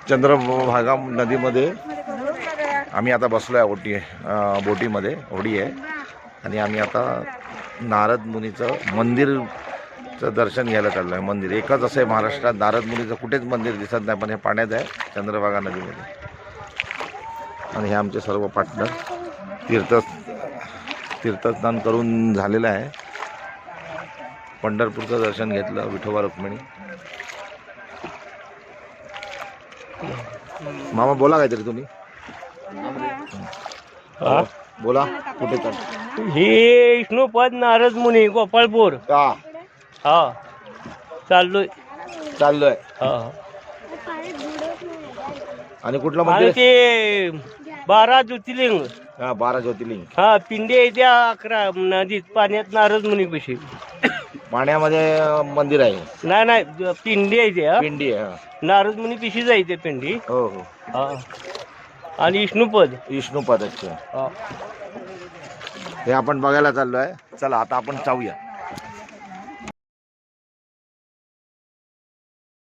चंद्रभागा नदीमध्ये आम्ही आता बसलो आहे बोटीमध्ये. होडी आहे आणि आम्ही आता नारद मुनीचं मंदिरचं दर्शन घ्यायला चाललो आहे. मंदिर एकच असं आहे महाराष्ट्रात, नारद मुनीचं कुठेच मंदिर दिसत नाही, पण हे पाण्यात आहे चंद्रभागा नदीमध्ये. आणि हे आमचे सर्व पार्टनर तीर्थस्नान करून झालेलं आहे. पंढरपूरचं दर्शन घेतलं, विठोबा रुक्मिणी. मामा बोला काहीतरी तुम्ही. बोला कुठे चालतो? हे विष्णुपद नारद मुनी गोपाळपूर. का हा चाललोय. हा. आणि कुठलं आणि मंदिर? ते 12 ज्योतिर्लिंग. हा 12 ज्योतिर्लिंग. हा पिंडे आहे त्या 11 नदीत पाण्यात नारद मुनी कशी. पाण्यामध्ये मंदिर आहे. नाही पिंडी आहे त्या. पिंडी आहे. नारद मुनी पिशी जायचे पिंडी. हो हो. हा आणि विष्णुपद. अच्छा. हा. हे आपण बघायला चाललो आहे. चला आता आपण जाऊया.